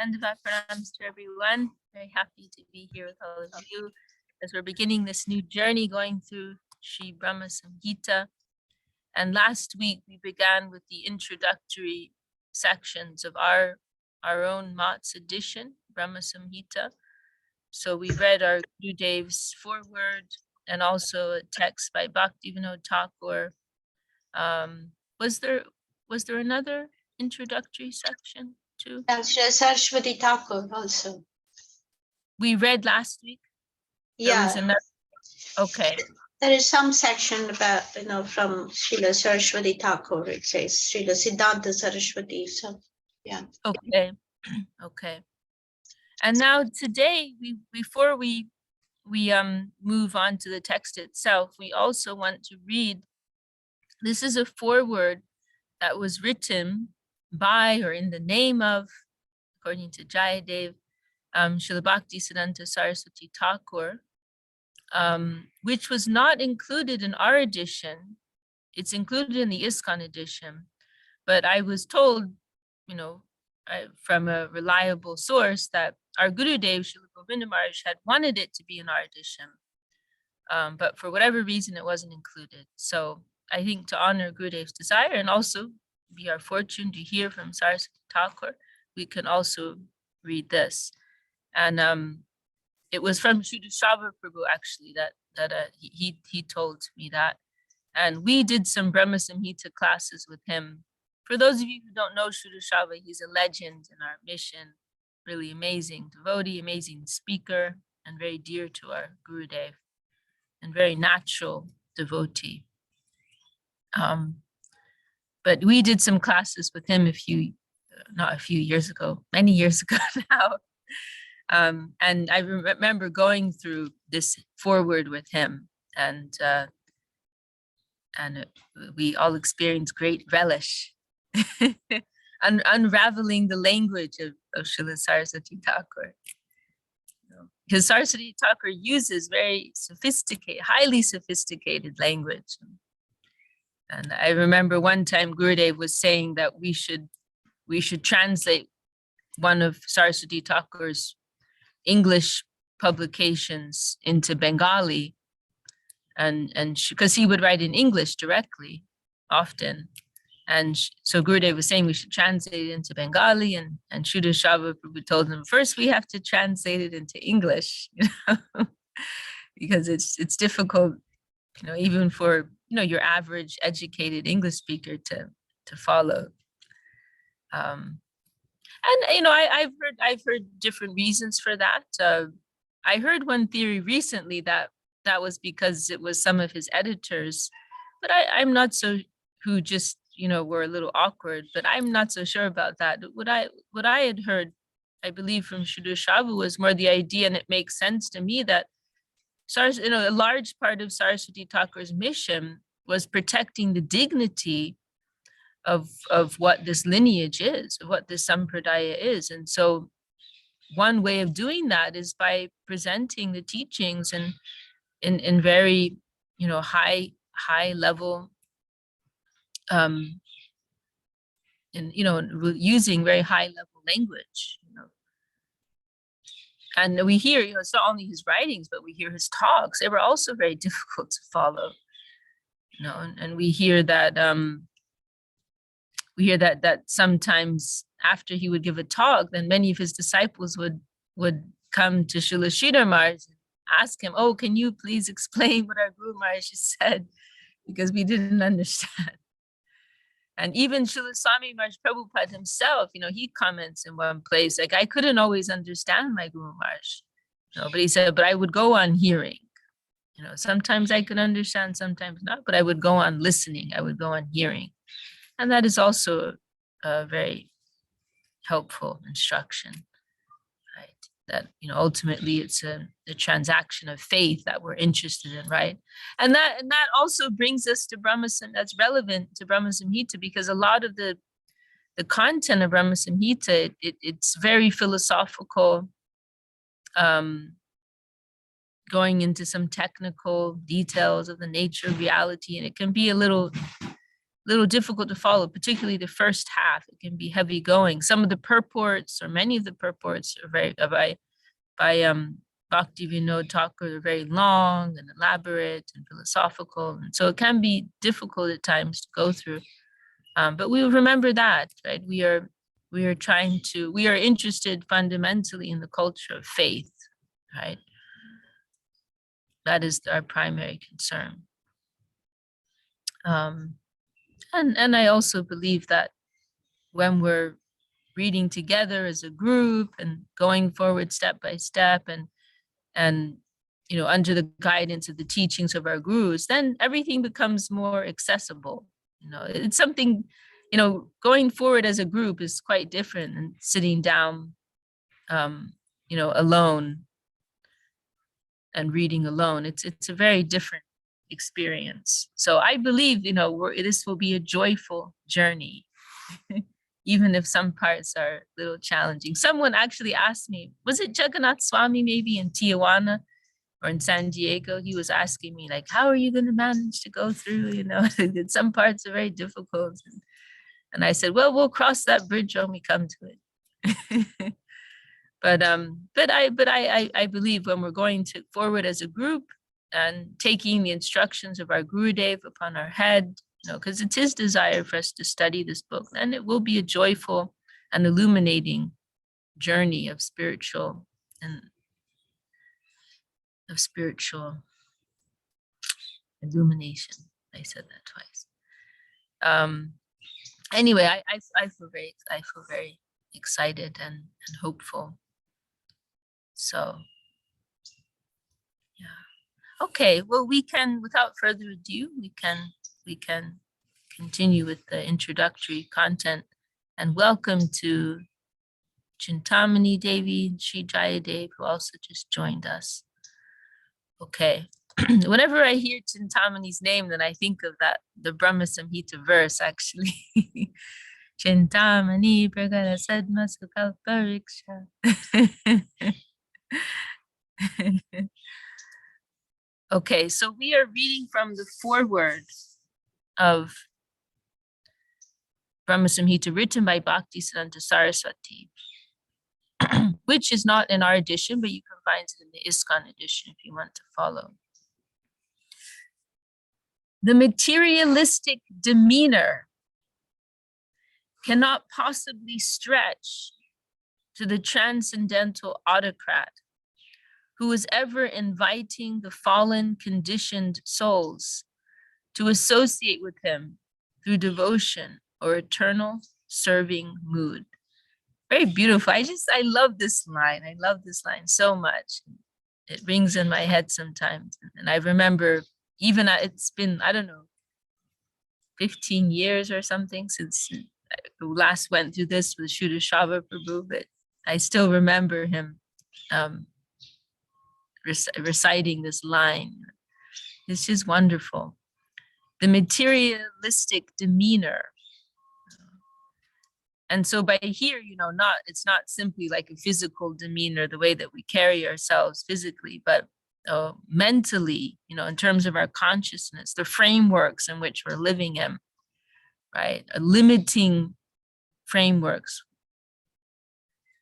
Dandavat pranams to everyone. Very happy to be here with all of you as we're beginning this new journey going through Śrī Brahma-saṁhitā. And last week we began with the introductory sections of our own Maat's edition, Brahma-saṁhitā. So we read our Gurudev's foreword and also a text by Bhakti Ṭhākur. Was there another introductory section too? And Saraswatī Ṭhākur also. We read last week? Yeah. Okay. There is some section about, from Śrīla Saraswatī Ṭhākur, it says Śrīla Siddhānta Saraswatī. So, yeah. Okay. Okay. And now today, before we move on to the text itself, we also want to read. This is a foreword that was written by or in the name of, according to Jayadev, Śrīla Bhakti Siddhānta Saraswatī Ṭhākur, which was not included in our edition. It's included in the ISKCON edition, but I was told, from a reliable source that our Gurudev, Śrīla Govinda Maharaj, had wanted it to be in our edition, but for whatever reason, it wasn't included. So I think to honor Gurudev's desire and also be our fortune to hear from Saraswatī Ṭhākur, we can also read this. And it was from Śrīla Prabhu actually that he told me that. And we did some Brahma-saṁhitā classes with him. For those of you who don't know Śrīla, he's a legend in our mission, really amazing devotee, amazing speaker, and very dear to our Gurudev, and very natural devotee. But we did some classes with him many years ago now. And I remember going through this foreword with him, and we all experienced great relish, unraveling the language of Śrīla Saraswatī Ṭhākur. Because Saraswatī Ṭhākur uses very highly sophisticated language. And I remember one time Gurudev was saying that we should translate one of Saraswatī Ṭhākur's English publications into Bengali, and because he would write in English directly often, and so Gurudev was saying we should translate it into Bengali, and Śrīla Prabhu told him first we have to translate it into English, because it's difficult, even for your average educated English speaker to follow. And I've heard different reasons for that. I heard one theory recently that was because it was some of his editors, but I'm not so, who just were a little awkward. But I'm not so sure about that. What I had heard, I believe from Śrīla was more the idea, and it makes sense to me, that a large part of Saraswatī Ṭhākur's mission was protecting the dignity of what this lineage is, of what this sampradaya is. And so one way of doing that is by presenting the teachings in very, high level, using very high level language, And we hear, it's not only his writings, but we hear his talks. They were also very difficult to follow, and we hear that, that sometimes after he would give a talk, then many of his disciples would come to Śrīla Sridhar Maharaj and ask him, "Oh, can you please explain what our Guru Maharaj just said? Because we didn't understand." And even Śrīla Swami Maharaj Prabhupada himself, he comments in one place, like, I couldn't always understand my Guru Maharaj, but he said, but I would go on hearing. Sometimes I could understand, sometimes not, but I would go on listening, I would go on hearing. And that is also a very helpful instruction, right? That, ultimately it's a transaction of faith that we're interested in, right? And that also brings us to Brahma-saṁhitā, that's relevant to Brahma-saṁhitā, because a lot of the content of Brahma-saṁhitā, it's very philosophical, going into some technical details of the nature of reality, and it can be a little little difficult to follow, particularly the first half. It can be heavy going. Some of the purports, or many of the purports, are by Bhakti Ṭhākur are very long and elaborate and philosophical, and so it can be difficult at times to go through. But we will remember that, right? We are interested fundamentally in the culture of faith, right? That is our primary concern. And I also believe that when we're reading together as a group and going forward step by step and under the guidance of the teachings of our gurus, then everything becomes more accessible. It's something, going forward as a group is quite different than sitting down, alone and reading alone. It's a very different experience. So I believe, this will be a joyful journey, even if some parts are a little challenging. Someone actually asked me, was it Jagannath Swami maybe in Tijuana or in San Diego? He was asking me, like, how are you going to manage to go through, some parts are very difficult. And I said, well, we'll cross that bridge when we come to it. But I believe when we're going forward as a group and taking the instructions of our Gurudev upon our head, because it's his desire for us to study this book, then it will be a joyful and illuminating journey of spiritual illumination. I said that twice. Anyway, I feel very excited and hopeful. So, yeah. Okay, well, we can, without further ado, we can continue with the introductory content. And welcome to Chintamani Devi and Sri Jayadev, who also just joined us. Okay. Whenever I hear Chintamani's name, then I think of the Brahma-saṁhitā verse, actually. Chintamani pragara sadma sukalpariksha. Okay, so we are reading from the foreword of Brahma-saṁhitā, written by Bhakti Siddhānta Saraswatī, which is not in our edition, but you can find it in the ISKCON edition if you want to follow. The materialistic demeanor cannot possibly stretch to the transcendental autocrat, who is ever inviting the fallen, conditioned souls to associate with him through devotion or eternal serving mood. Very beautiful. I love this line. I love this line so much. It rings in my head sometimes. And I remember even it's been, 15 years or something since I last went through this with Shuddha Shava Prabhu, but I still remember him reciting this line. It's just wonderful. The materialistic demeanor. And so by here, it's not simply like a physical demeanor, the way that we carry ourselves physically, but mentally, in terms of our consciousness, the frameworks in which we're living in, right? Limiting frameworks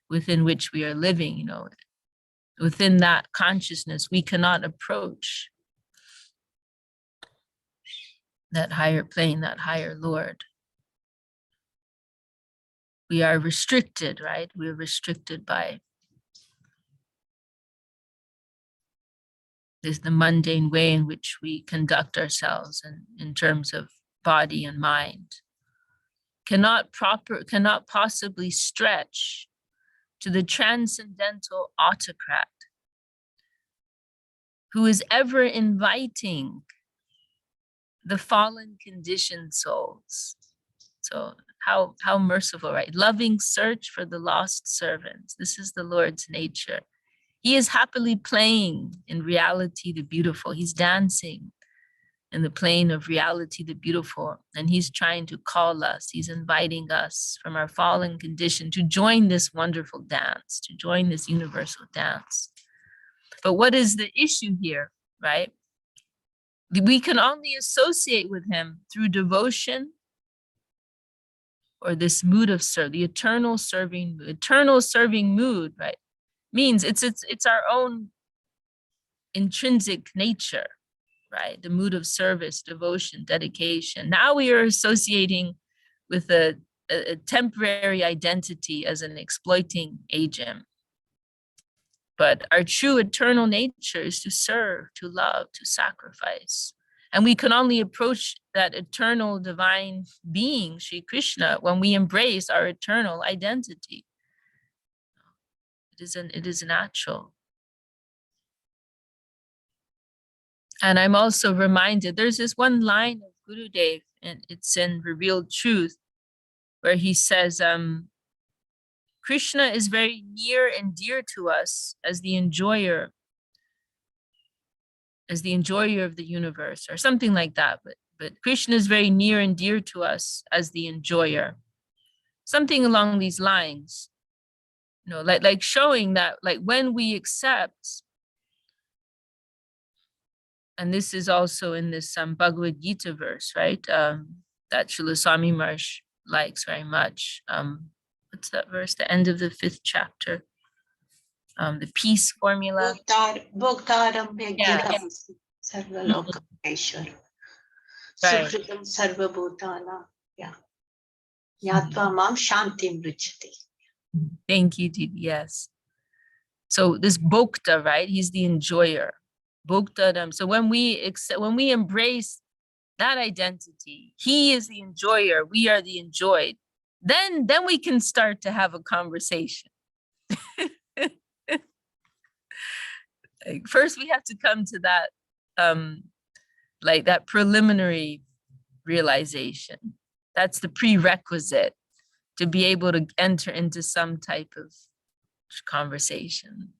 within which we are living, within that consciousness, we cannot approach that higher plane, that higher Lord. We are restricted, right? We're restricted by the mundane way in which we conduct ourselves in terms of body and mind. Cannot possibly stretch to the transcendental autocrat, who is ever inviting the fallen, conditioned souls. So how merciful, right? Loving search for the lost servants. This is the Lord's nature. He is happily playing in reality the beautiful. He's dancing in the plane of reality the beautiful. And he's trying to call us. He's inviting us from our fallen condition to join this wonderful dance, to join this universal dance. But what is the issue here, right? We can only associate with him through devotion or this mood of the eternal serving mood, right? Means it's our own intrinsic nature, right? The mood of service, devotion, dedication. Now we are associating with a temporary identity as an exploiting agent. But our true eternal nature is to serve, to love, to sacrifice. And we can only approach that eternal divine being, Sri Krishna, when we embrace our eternal identity. It is natural. And I'm also reminded, there's this one line of Gurudev, and it's in Revealed Truth, where he says, Krishna is very near and dear to us as the enjoyer of the universe, or something like that. But Krishna is very near and dear to us as the enjoyer. Something along these lines. You know, like showing that, like, when we accept, and this is also in this Bhagavad Gita verse, right? That Srila Swami Maharaj likes very much. What's that verse? The end of the 5th chapter. The peace formula. Bhoktaram Yeah. Sarvalokeshwar. Right. Sukritam Sarvabhutana. Yeah. Yatva mam shantim ruchati. Thank you, Didi. Yes. So this Bhokta, right? He's the enjoyer. Bhoktadam. So when we embrace that identity, he is the enjoyer, we are the enjoyed, then we can start to have a conversation. Like, first we have to come to that like that preliminary realization. That's the prerequisite to be able to enter into some type of conversation.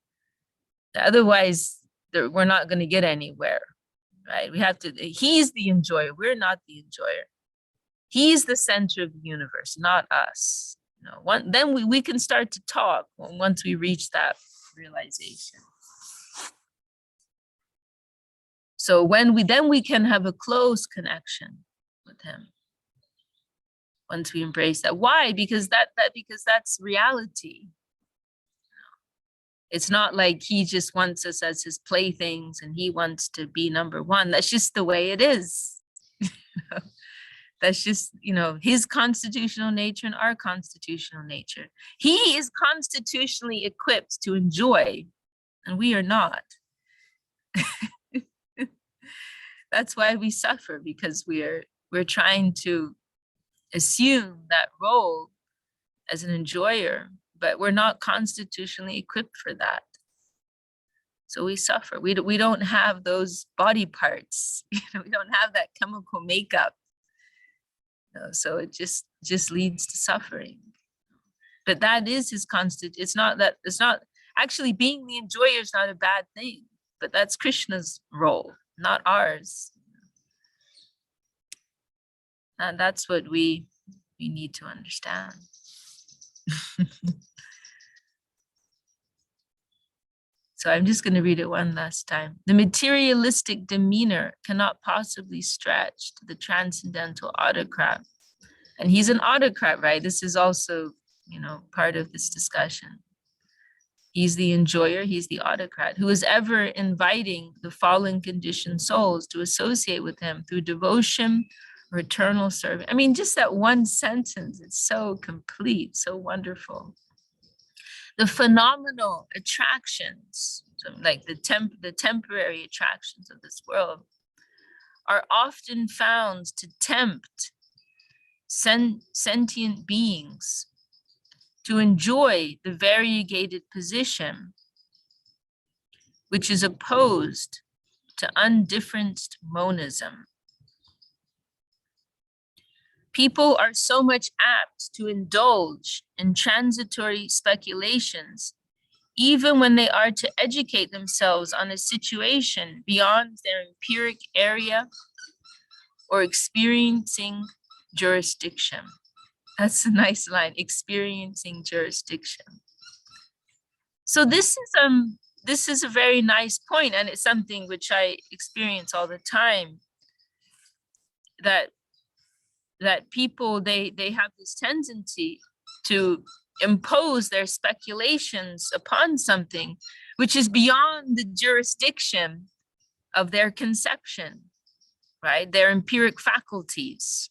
Otherwise, we're not going to get anywhere, right? We have to, he's the enjoyer, we're not the enjoyer. He's the center of the universe, not us. You know, then we can start to talk once we reach that realization. So when we can have a close connection with him. Once we embrace that. Why? Because that's reality. It's not like he just wants us as his playthings and he wants to be number one. That's just the way it is. That's just, you know, his constitutional nature and our constitutional nature. He is constitutionally equipped to enjoy, and we are not. That's why we suffer, because we're trying to assume that role as an enjoyer, but we're not constitutionally equipped for that. So we suffer. We don't have those body parts. You know, we don't have that chemical makeup. You know, so it just leads to suffering. But that is his constant. It's not actually being the enjoyer is not a bad thing, but that's Krishna's role, not ours. And that's what we need to understand. So I'm just going to read it one last time. The materialistic demeanor cannot possibly stretch to the transcendental autocrat. And he's an autocrat, right? This is also, you know, part of this discussion. He's the enjoyer, he's the autocrat, who is ever inviting the fallen conditioned souls to associate with him through devotion or eternal service. I mean, just that one sentence, it's so complete, so wonderful. The phenomenal attractions, like the temporary attractions of this world, are often found to tempt sentient beings to enjoy the variegated position, which is opposed to undifferenced monism. People are so much apt to indulge in transitory speculations, even when they are to educate themselves on a situation beyond their empiric area or experiencing jurisdiction. That's a nice line, experiencing jurisdiction. So this is a very nice point, and it's something which I experience all the time, that that people, they have this tendency to impose their speculations upon something which is beyond the jurisdiction of their conception, right? Their empiric faculties.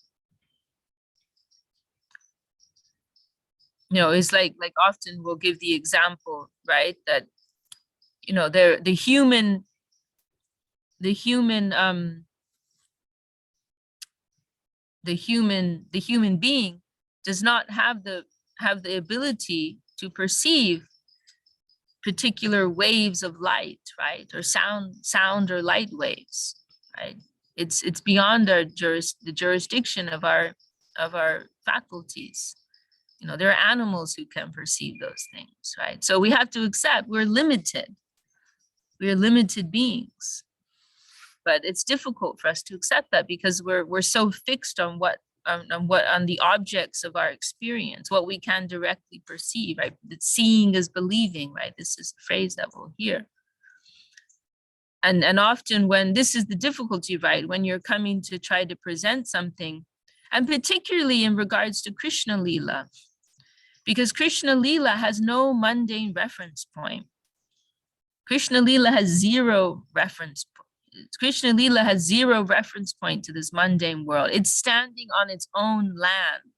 You know, it's like often we'll give the example, right? That, you know, the human being does not have the ability to perceive particular waves of light, right? Or sound or light waves, right? It's beyond our the jurisdiction of our faculties. You know, there are animals who can perceive those things, right? So we have to accept we're limited. We're limited beings. But it's difficult for us to accept that because we're so fixed on on the objects of our experience, what we can directly perceive, right? That seeing is believing, right? This is a phrase that we'll hear. And often when this is the difficulty, right? When you're coming to try to present something, and particularly in regards to Krishna Lila, because Krishna Lila has no mundane reference point. Krishna Lila has zero reference point. Krishna Lila has zero reference point to this mundane world. It's standing on its own land.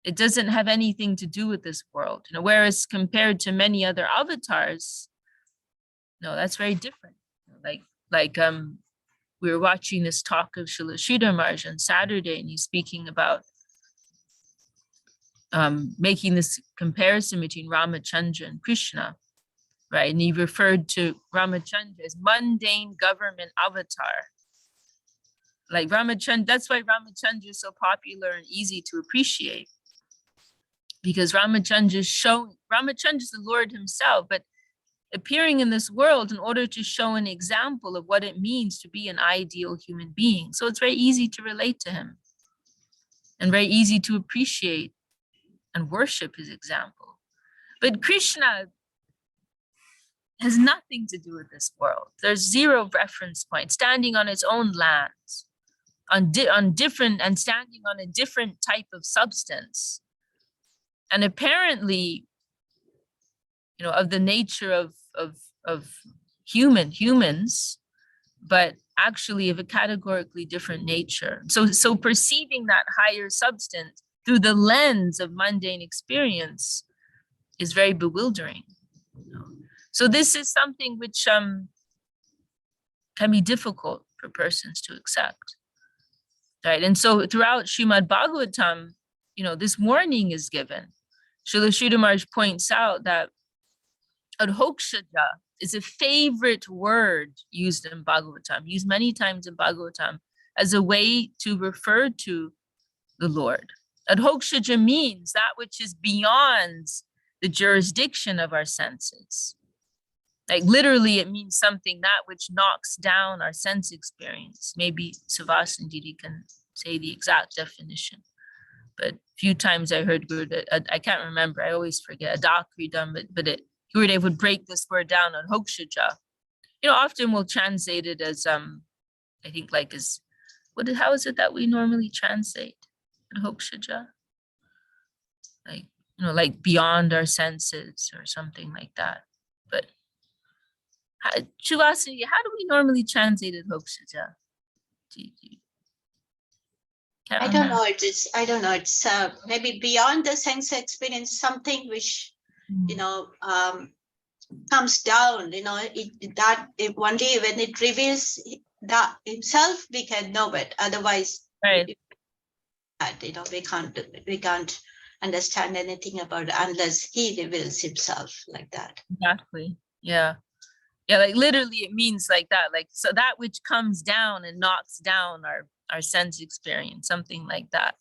It doesn't have anything to do with this world. You know, whereas compared to many other avatars, no, that's very different. We were watching this talk of Śrī Brahma-saṁhitā on Saturday, and he's speaking about making this comparison between Ramachandra and Krishna. Right, and he referred to Ramachandra as mundane government avatar. Like Ramachandra, that's why Ramachandra is so popular and easy to appreciate. Because Ramachandra is the Lord himself, but appearing in this world in order to show an example of what it means to be an ideal human being. So it's very easy to relate to him and very easy to appreciate and worship his example. But Krishna has nothing to do with this world. There's zero reference point, standing on its own lands, on different and standing on a different type of substance. And apparently, you know, of the nature of humans, but actually of a categorically different nature. So perceiving that higher substance through the lens of mundane experience is very bewildering. You know? So this is something which can be difficult for persons to accept, right? And so throughout Srimad Bhagavatam, you know, this warning is given. Srila Śrī Maharaj points out that adhokshaja is a favorite word used in Bhagavatam, used many times in Bhagavatam as a way to refer to the Lord. Adhokshaja means that which is beyond the jurisdiction of our senses. Like literally, it means something that which knocks down our sense experience. Maybe Savasandiri can say the exact definition. But a few times I heard Guru, I can't remember, I always forget, adakridam, but Gurudev would break this word down on hokshaja. You know, often we'll translate it as, I think like as, how is it that we normally translate hokshaja? Like, you know, like beyond our senses or something like that. But Shivasani, how do we normally translate it, hokshaja? I don't know. I don't know. It's maybe beyond the sense experience, something which, you know, comes down. You know, one day when it reveals that himself, we can know it. Otherwise, right? You know, we can't understand anything about it unless he reveals himself like that. Exactly. Yeah. Yeah, like literally it means like that, like, so that which comes down and knocks down our sense experience, something like that.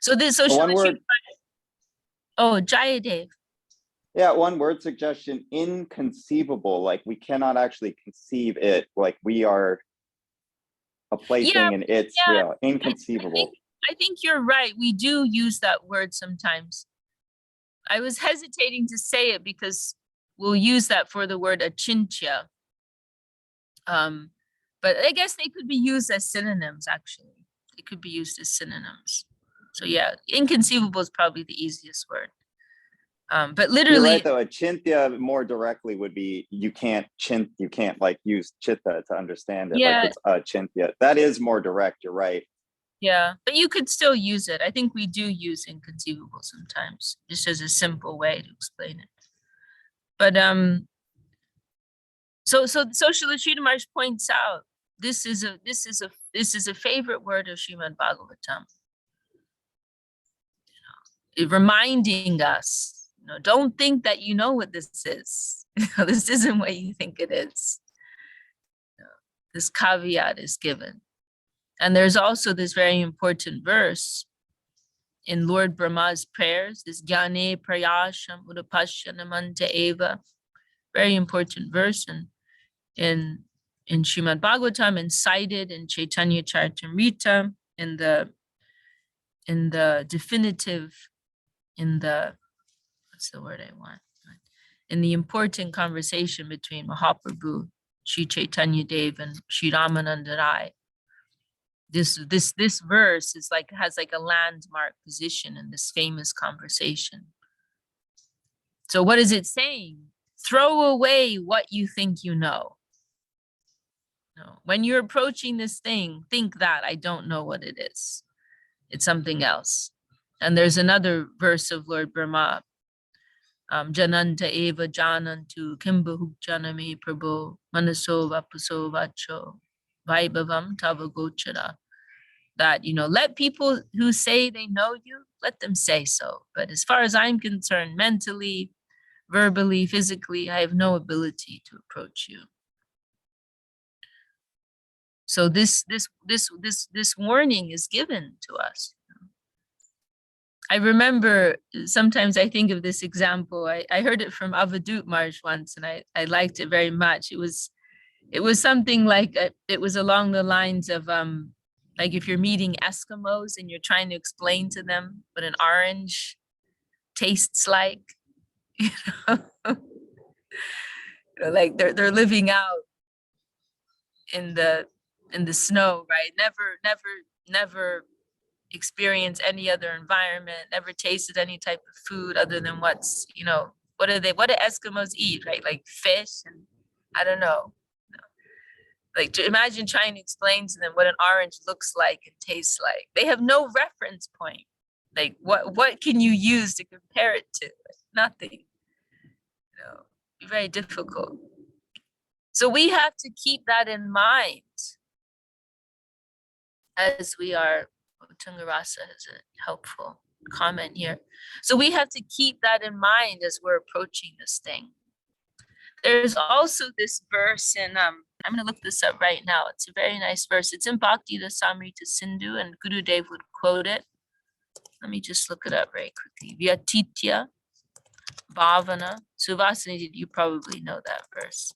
So this, one word. Oh, Jayadev. Yeah, one word suggestion, inconceivable, like we cannot actually conceive it, like we are a plaything and it's real, inconceivable. I think you're right. We do use that word sometimes. I was hesitating to say it because we'll use that for the word achintya. But I guess they could be used as synonyms, actually. It could be used as synonyms. So yeah, inconceivable is probably the easiest word. But literally, you're right, though. Achintya more directly would be you can't like use chitta to understand it. Yeah. Like it's achintya. That is more direct. You're right. Yeah, but you could still use it. I think we do use inconceivable sometimes, just as a simple way to explain it. But so Srila Śrīla Maharaj points out this is a favorite word of Srimad Bhagavatam. Reminding us, don't think that you know what this is. This isn't what you think it is. This caveat is given. And there's also this very important verse in Lord Brahma's prayers, this Jnane Prayasham Udapashyanamanta Eva, very important verse in Srimad Bhagavatam and cited in Chaitanya Charitamrita in the definitive, what's the word I want? In the important conversation between Mahaprabhu, Sri Chaitanya Dev and Sri Ramananda Rai. This verse is has a landmark position in this famous conversation. So what is it saying? Throw away what you think you know. When you're approaching this thing, think that I don't know what it is. It's something else. And there's another verse of Lord Brahma. Jananta eva janantu kimbahuk janami prabho manaso vapaso vacho vaibhavam tava gochara. That, let people who say they know you, let them say so. But as far as I'm concerned, mentally, verbally, physically, I have no ability to approach you. So this warning is given to us. I remember sometimes I think of this example. I heard it from Avadut Maharaj once, and I liked it very much. It was something like it was along the lines of like if you're meeting Eskimos and you're trying to explain to them what an orange tastes like, like they're living out in the snow, right? Never experience any other environment, never tasted any type of food other than what do Eskimos eat, right? Like fish and I don't know. Like to imagine trying to explain to them what an orange looks like and tastes like. They have no reference point. Like what can you use to compare it to? Nothing. Very difficult. So we have to keep that in mind as we are. Tungarasa has a helpful comment here. So we have to keep that in mind as we're approaching this thing. There's also this verse in, I'm going to look this up right now. It's a very nice verse. It's in Bhakti Rasamrita Sindhu, and Gurudev would quote it. Let me just look it up very quickly. Vyatitya Bhavana. Suvasini, you probably know that verse.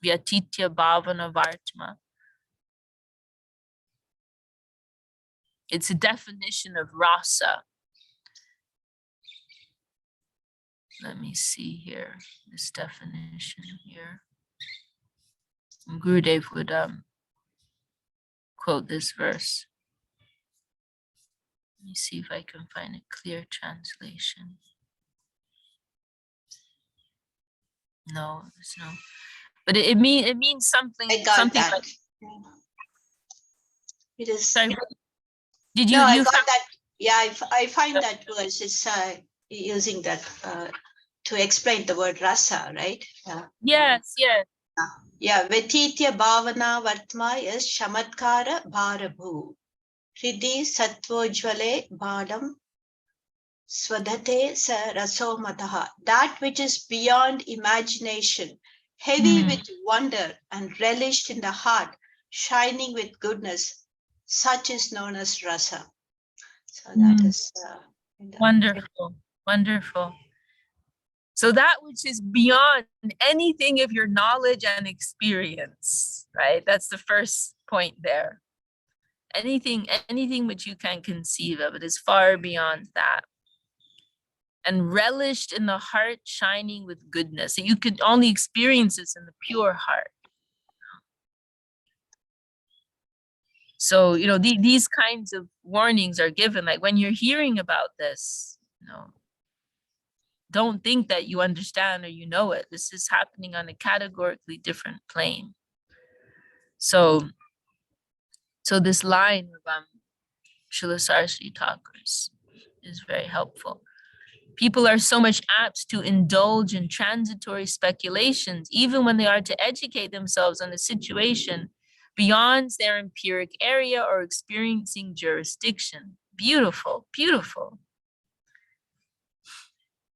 Vyatitya Bhavana Vartma. It's a definition of rasa. Let me see here, this definition here. Gurudev would quote this verse. Let me see if I can find a clear translation. No, there's no. But it means something. I got something that. like. It is. Sorry, did you? No, I you got found, that. Yeah, I find that verse. It's using that to explain the word rasa, right? Yeah. Yes. Yeah. Vetitya bhavana vartma is shamatkara bharabhu. Hridi satvojvale bhadam swadhate sa rasomataha. That which is beyond imagination, heavy with wonder and relished in the heart, shining with goodness, such is known as rasa. So that is wonderful. So that which is beyond anything of your knowledge and experience, right? That's the first point there. Anything which you can conceive of, it is far beyond that. And relished in the heart, shining with goodness. So you could only experience this in the pure heart. So, you know, these kinds of warnings are given, like when you're hearing about this, you know, don't think that you understand or you know it. This is happening on a categorically different plane. So this line of Srila Saraswatī Ṭhakur's is very helpful. People are so much apt to indulge in transitory speculations, even when they are to educate themselves on a situation beyond their empiric area or experiencing jurisdiction. Beautiful, beautiful.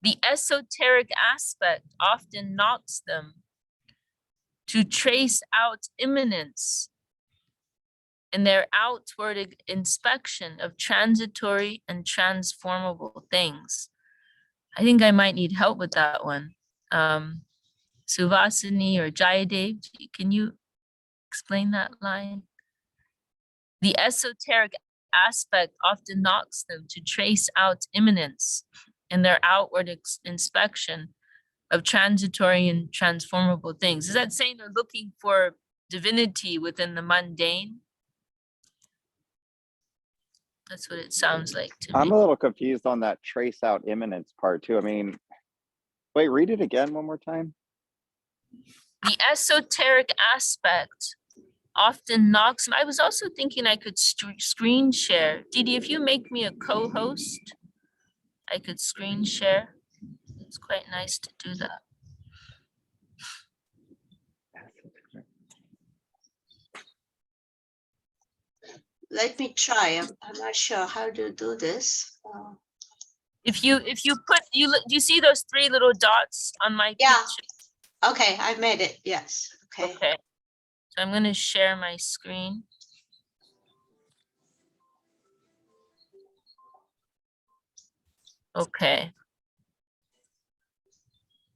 The esoteric aspect often knocks them to trace out immanence in their outward inspection of transitory and transformable things. I think I might need help with that one. Suvasini or Jayadev, can you explain that line? The esoteric aspect often knocks them to trace out immanence in their outward inspection of transitory and transformable things. Is that saying they're looking for divinity within the mundane? That's what it sounds like to me. I'm a little confused on that trace out immanence part too. I mean, wait, read it again one more time. The esoteric aspect often knocks. I was also thinking I could screen share. Didi, if you make me a co-host, I could screen share. It's quite nice to do that. Let me try. I'm not sure how to do this. If you put do you see those three little dots on my Yeah. picture? Okay, I made it. Yes. Okay. Okay. So I'm going to share my screen. Okay.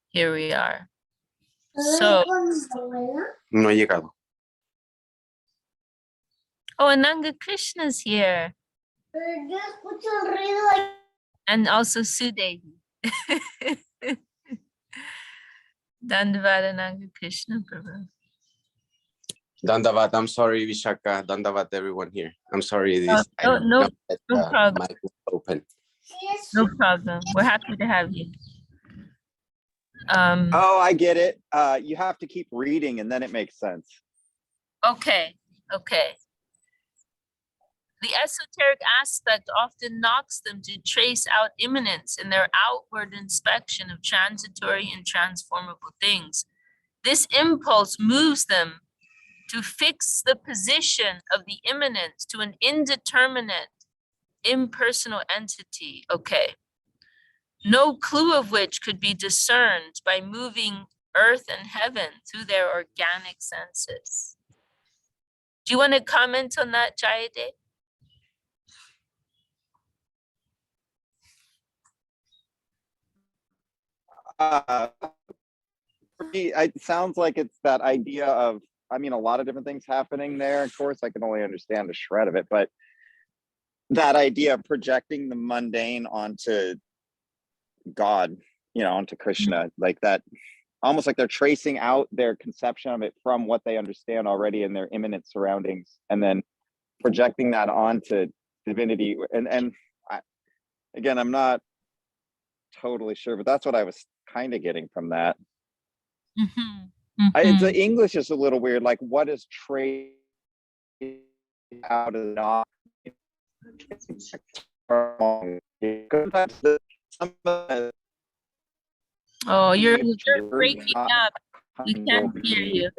Here we are. So. No he llegado. Oh, Ananga Krishna's here. And also Sudevi. Dandavada Ananga Krishna Prabhu. Dandavat, I'm sorry, Vishaka. Dandavat, everyone here. I'm sorry. This No problem. mic was open. No problem. We're happy to have you. Oh, I get it. You have to keep reading and then it makes sense. Okay. The esoteric aspect often knocks them to trace out immanence in their outward inspection of transitory and transformable things. This impulse moves them to fix the position of the immanence to an indeterminate, impersonal entity. Okay. No clue of which could be discerned by moving earth and heaven through their organic senses. Do you want to comment on that, Jayadev? For me, it sounds like it's that idea of, I mean, a lot of different things happening there. Of course, I can only understand a shred of it, but that idea of projecting the mundane onto God, you know, onto Krishna, like that, almost like they're tracing out their conception of it from what they understand already in their immanent surroundings, and then projecting that onto divinity. And again, I'm not totally sure, but that's what I was kind of getting from that. It's English is a little weird. Like, what is trace out of not? Oh, you're breaking up. We can't hear you.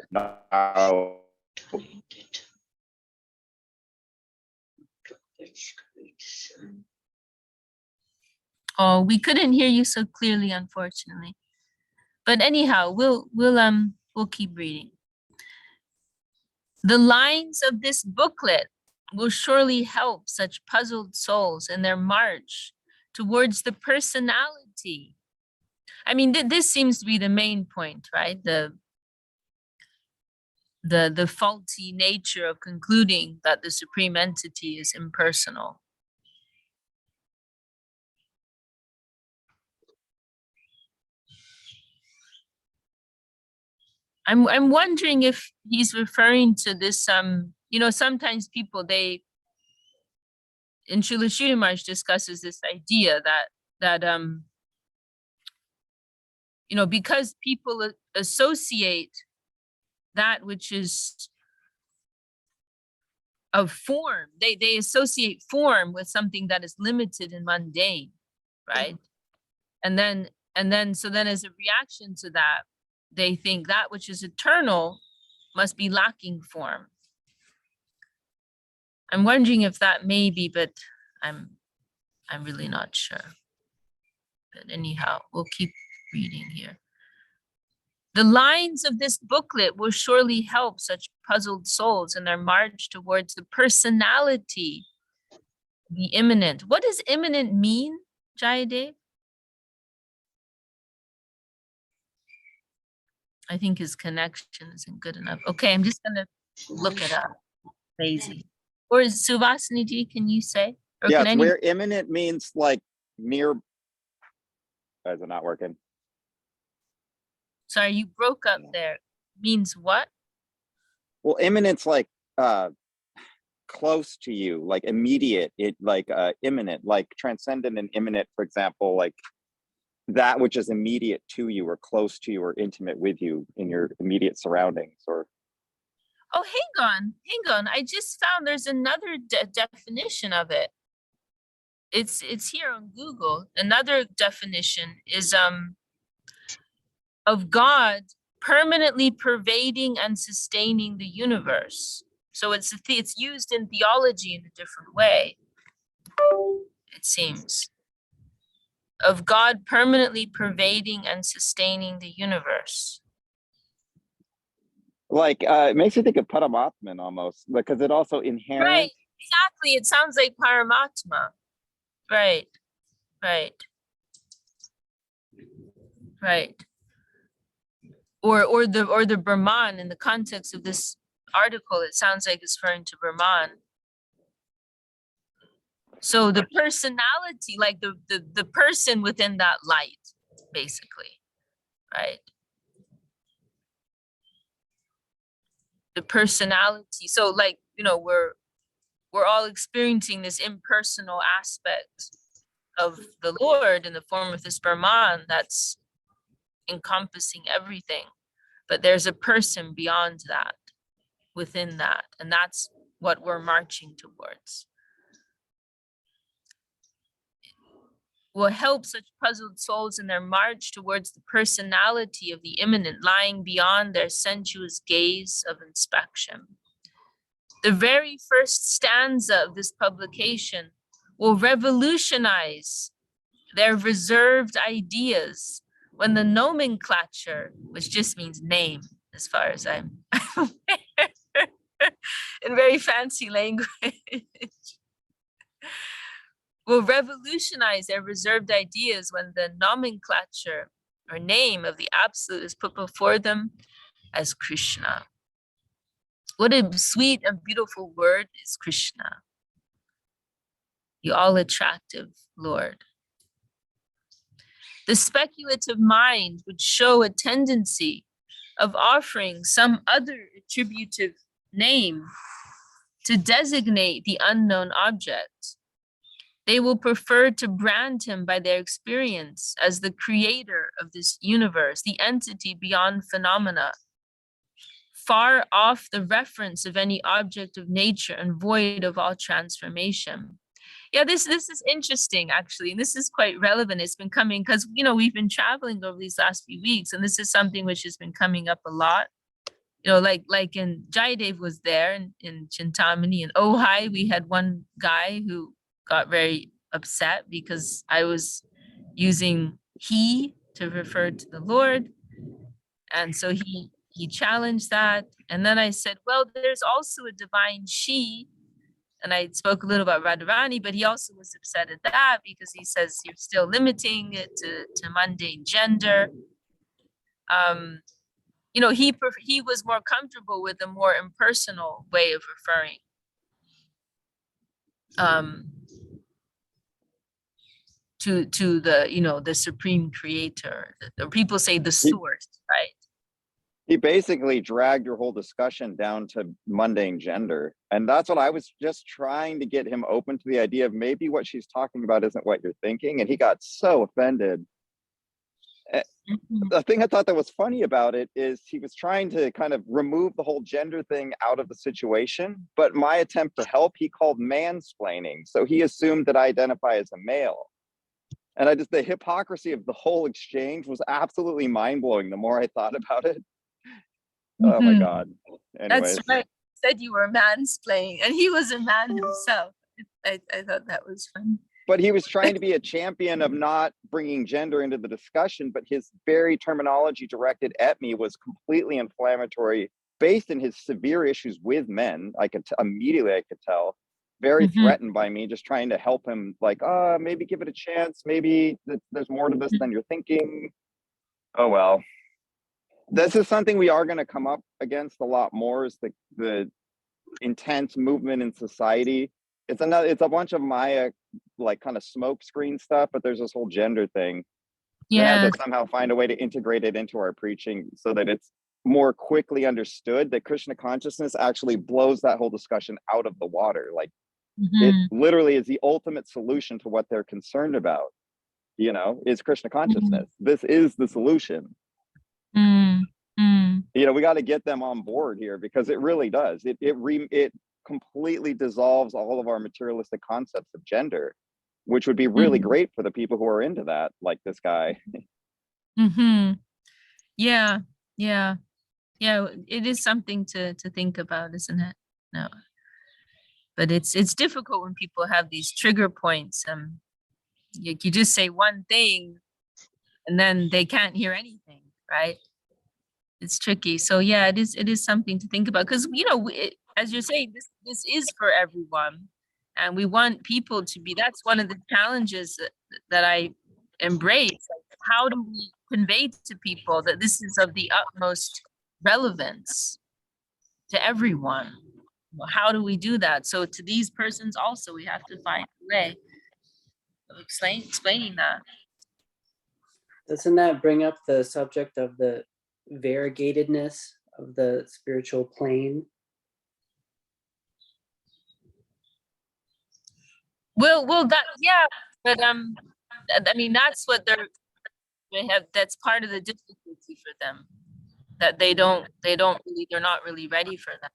Oh, we couldn't hear you so clearly, unfortunately. But anyhow, we'll keep reading. The lines of this booklet will surely help such puzzled souls in their march towards the personality. I mean, this seems to be the main point, right? The faulty nature of concluding that the supreme entity is impersonal. I'm wondering if he's referring to this, you know, sometimes people, and Srila Śrī Maharaj discusses this idea that you know, because people associate that which is of form, they associate form with something that is limited and mundane, right? And then so then as a reaction to that, they think that which is eternal must be lacking form. I'm wondering if that may be, but I'm really not sure. But anyhow, we'll keep reading here. The lines of this booklet will surely help such puzzled souls in their march towards the personality, the immanent. What does immanent mean, Jayadev? I think his connection isn't good enough. Okay, I'm just gonna look it up. Lazy. Or is Suvasini, can you say? Or Yeah, can it's anyone? where imminent means like near. Is it not working? Sorry, you broke up there. Means what? Well, imminent's like close to you, like immediate, it like imminent, like transcendent and imminent, for example, like that which is immediate to you or close to you or intimate with you in your immediate surroundings. Or Oh, hang on. I just found there's another definition of it. It's here on Google. Another definition is of God permanently pervading and sustaining the universe. So it's used in theology in a different way, it seems. Of God permanently pervading and sustaining the universe. like it makes you think of Paramatman almost, because it also inherent. Right, exactly. It sounds like Paramatma. Right. Or the Brahman, in the context of this article, it sounds like it's referring to Brahman. So the personality, like the person within that light, basically, right? The personality. So like, you know, we're all experiencing this impersonal aspect of the Lord in the form of this Brahman that's encompassing everything. But there's a person beyond that, within that, and that's what we're marching towards. Will help such puzzled souls in their march towards the personality of the immanent lying beyond their sensuous gaze of inspection. The very first stanza of this publication will revolutionize their reserved ideas when the nomenclature, which just means name, as far as I'm aware, in very fancy language, will revolutionize their reserved ideas when the nomenclature or name of the Absolute is put before them as Krishna. What a sweet and beautiful word is Krishna, the all-attractive Lord. The speculative mind would show a tendency of offering some other attributive name to designate the unknown object. They will prefer to brand him by their experience as the creator of this universe, the entity beyond phenomena, far off the reference of any object of nature and void of all transformation. Yeah, this is interesting, actually, and this is quite relevant. It's been coming because, you know, we've been traveling over these last few weeks, and this is something which has been coming up a lot. You know, like in Jayadev was there in Chintamani and Ojai, we had one guy who got very upset because I was using he to refer to the Lord. And so he challenged that. And then I said, well, there's also a divine she. And I spoke a little about Radharani, but he also was upset at that because he says you're still limiting it to mundane gender. You know, he was more comfortable with a more impersonal way of referring. To the, you know, the supreme creator, the people say the source, right? He basically dragged your whole discussion down to mundane gender. And that's what I was just trying to get him open to the idea of maybe what she's talking about isn't what you're thinking. And he got so offended. The thing I thought that was funny about it is he was trying to kind of remove the whole gender thing out of the situation. But my attempt to help, he called mansplaining. So he assumed that I identify as a male. And the hypocrisy of the whole exchange was absolutely mind-blowing the more I thought about it. Oh my God. Anyways. That's right. You said you were mansplaining, and he was a man himself. I thought that was funny. But he was trying to be a champion of not bringing gender into the discussion, but his very terminology directed at me was completely inflammatory, based in his severe issues with men. I could immediately I could tell, very threatened by me, just trying to help him, like, maybe give it a chance. Maybe there's more to this than you're thinking. Oh, well. This is something we are going to come up against a lot more, is the intense movement in society. It's a bunch of Maya, like, kind of smoke screen stuff, but there's this whole gender thing. We have to somehow find a way to integrate it into our preaching so that it's more quickly understood that Krishna consciousness actually blows that whole discussion out of the water. Like, it literally is the ultimate solution to what they're concerned about, is Krishna consciousness. This is the solution. We got to get them on board here, because it really does. It completely dissolves all of our materialistic concepts of gender, which would be really great for the people who are into that, like this guy. Yeah. It is something to think about, isn't it? No, but it's difficult when people have these trigger points. You just say one thing, and then they can't hear anything, right? It's tricky. So yeah, it is something to think about, because as you're saying, this is for everyone, and we want people to be. That's one of the challenges that I embrace. Like, how do we convey to people that this is of the utmost relevance to everyone? How do we do that? So to these persons also, we have to find a way of explaining that. Doesn't that bring up the subject of the variegatedness of the spiritual plane? Well, but I mean, that's what they have. That's part of the difficulty for them, that they're not really ready for that.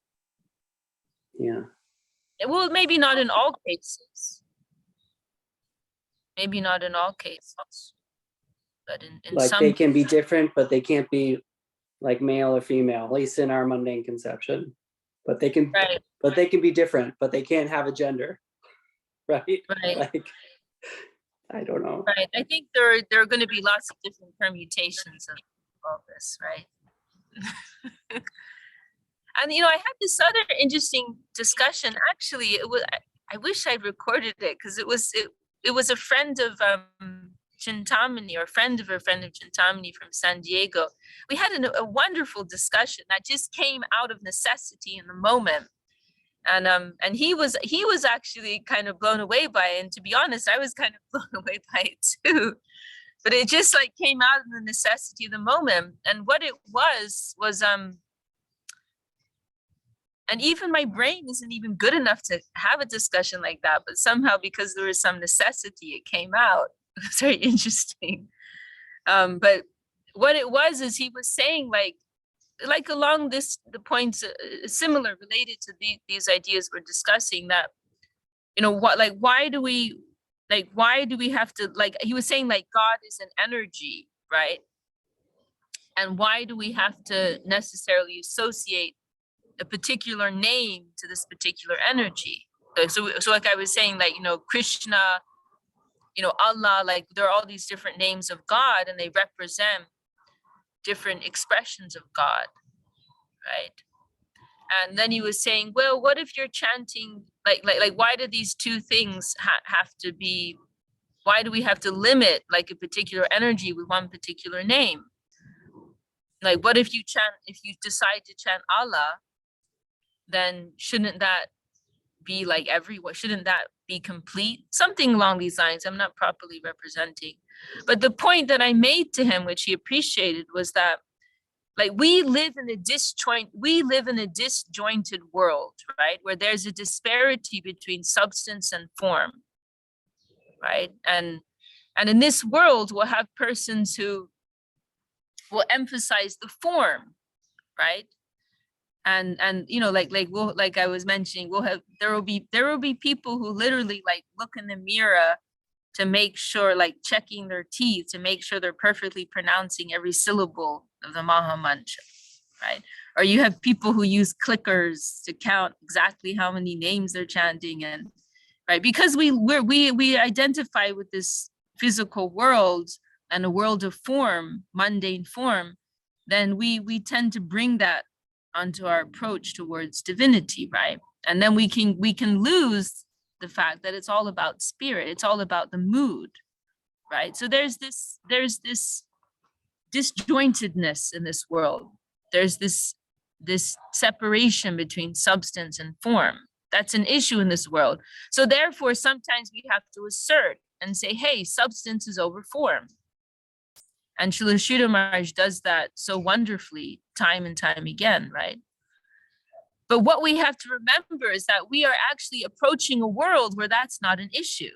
Yeah. Well, maybe not in all cases. But in Like, some, they can be different, but they can't be like male or female, at least in our mundane conception. But they can, right. But they can be different, but they can't have a gender, right? Right. Like, I don't know. Right. I think there are going to be lots of different permutations of all this, right? And I had this other interesting discussion. Actually, I wish I recorded it, because it was a friend of Chintamani, or friend of a friend of Chintamani from San Diego. We had a wonderful discussion that just came out of necessity in the moment. And he was actually kind of blown away by it. And to be honest, I was kind of blown away by it too. But it just like came out of the necessity of the moment. And what it was and even my brain isn't even good enough to have a discussion like that. But somehow, because there was some necessity, it came out. It was very interesting. But what it was is he was saying, like along the points similar related to these ideas we're discussing, that why do we have to, like he was saying, like God is an energy, right? And why do we have to necessarily associate a particular name to this particular energy? So like I was saying, like Krishna, Allah, like there are all these different names of God, and they represent different expressions of God, right? And then he was saying, well, what if you're chanting, like why do these two things have to be, why do we have to limit like a particular energy with one particular name? Like, what if you decide to chant Allah, then shouldn't that be like everyone? Shouldn't that be complete? Something along these lines. I'm not properly representing. But the point that I made to him, which he appreciated, was that like we live in a disjointed world, right? Where there's a disparity between substance and form, right? And in this world, we'll have persons who will emphasize the form, right? And you know, like I was mentioning, there will be people who literally like look in the mirror to make sure, like checking their teeth to make sure they're perfectly pronouncing every syllable of the Maha Mantra, right? Or you have people who use clickers to count exactly how many names they're chanting, and right, because we identify with this physical world and a world of form, mundane form, then we tend to bring that onto our approach towards divinity, right? And then we can lose the fact that it's all about spirit, it's all about the mood, right? So there's this disjointedness in this world. There's this separation between substance and form. That's an issue in this world. So therefore, sometimes we have to assert and say, hey, substance is over form. And Śrīla Maharaj does that so wonderfully time and time again, right? But what we have to remember is that we are actually approaching a world where that's not an issue.